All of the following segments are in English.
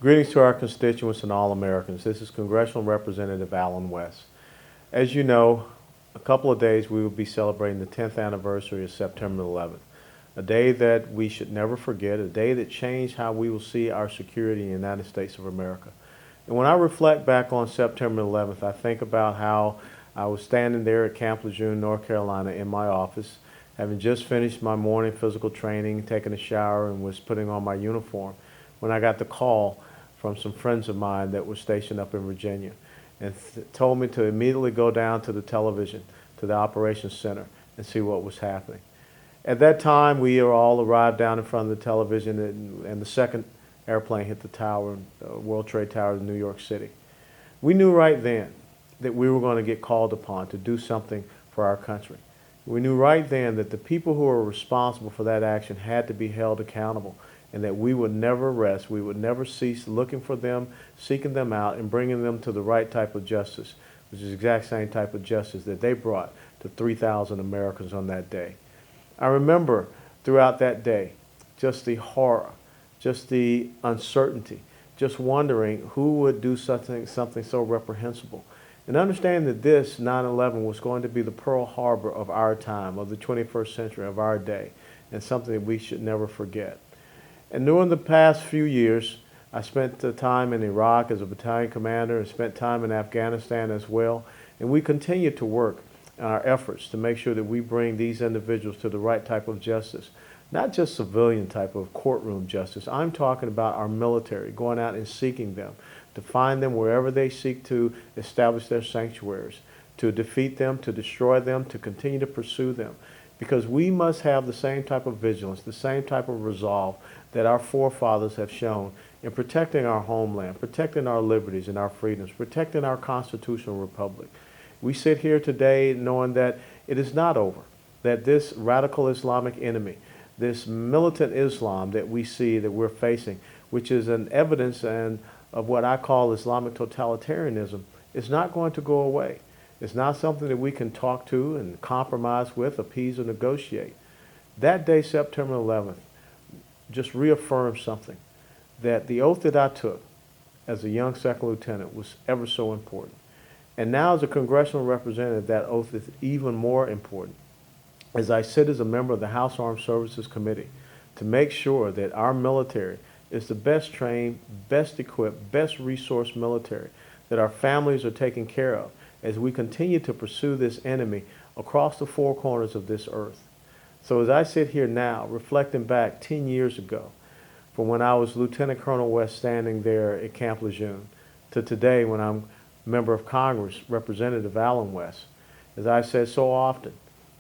Greetings to our constituents and all Americans. This is Congressional Representative Allen West. As you know, a couple of days we will be celebrating the 10th anniversary of September 11th, a day that we should never forget, a day that changed how we will see our security in the United States of America. And when I reflect back on September 11th, I think about how I was standing there at Camp Lejeune, North Carolina in my office, having just finished my morning physical training, taken a shower, and was putting on my uniform when I got the call from some friends of mine that were stationed up in Virginia and told me to immediately go down to the television, to the operations center, and see what was happening. At that time, we all arrived down in front of the television, and the second airplane hit the tower, World Trade Tower in New York City. We knew right then that we were going to get called upon to do something for our country. We knew right then that the people who were responsible for that action had to be held accountable, and that we would never rest, we would never cease looking for them, seeking them out, and bringing them to the right type of justice, which is the exact same type of justice that they brought to 3,000 Americans on that day. I remember throughout that day just the horror, just the uncertainty, just wondering who would do something so reprehensible. And understanding that this 9/11 was going to be the Pearl Harbor of our time, of the 21st century, of our day, and something that we should never forget. And during the past few years, I spent time in Iraq as a battalion commander and spent time in Afghanistan as well. And we continue to work in our efforts to make sure that we bring these individuals to the right type of justice. Not just civilian type of courtroom justice. I'm talking about our military, going out and seeking them, to find them wherever they seek to establish their sanctuaries, to defeat them, to destroy them, to continue to pursue them. Because we must have the same type of vigilance, the same type of resolve that our forefathers have shown in protecting our homeland, protecting our liberties and our freedoms, protecting our constitutional republic. We sit here today knowing that it is not over, that this radical Islamic enemy, this militant Islam that we see that we're facing, which is an evidence of what I call Islamic totalitarianism, is not going to go away. It's not something that we can talk to and compromise with, appease, or negotiate. That day, September 11th, just reaffirmed something, that the oath that I took as a young second lieutenant was ever so important. And now as a congressional representative, that oath is even more important. As I sit as a member of the House Armed Services Committee to make sure that our military is the best trained, best equipped, best resourced military, that our families are taken care of as we continue to pursue this enemy across the four corners of this earth. So as I sit here now, reflecting back 10 years ago, from when I was Lieutenant Colonel West standing there at Camp Lejeune, to today when I'm Member of Congress, Representative Allen West, as I said so often,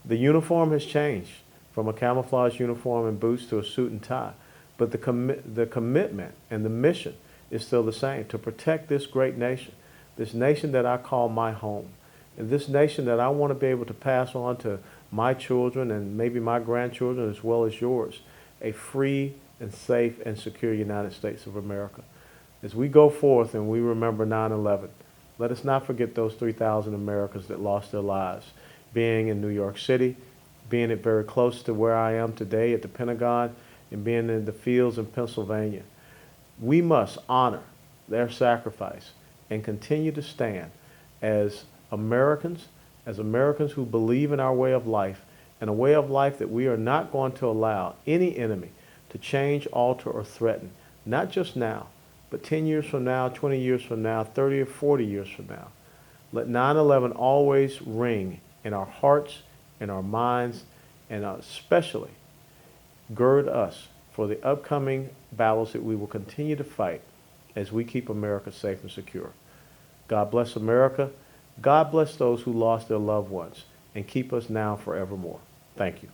the uniform has changed from a camouflage uniform and boots to a suit and tie, but the commitment and the mission is still the same, to protect this great nation, this nation that I call my home, and this nation that I want to be able to pass on to my children and maybe my grandchildren as well as yours, a free and safe and secure United States of America. As we go forth and we remember 9/11, let us not forget those 3,000 Americans that lost their lives, being in New York City, being it very close to where I am today at the Pentagon, and being in the fields in Pennsylvania. We must honor their sacrifice and continue to stand as Americans who believe in our way of life, and a way of life that we are not going to allow any enemy to change, alter, or threaten, not just now, but 10 years from now, 20 years from now, 30 or 40 years from now. Let 9/11 always ring in our hearts, in our minds, and especially gird us for the upcoming battles that we will continue to fight as we keep America safe and secure. God bless America. God bless those who lost their loved ones, and keep us now forevermore. Thank you.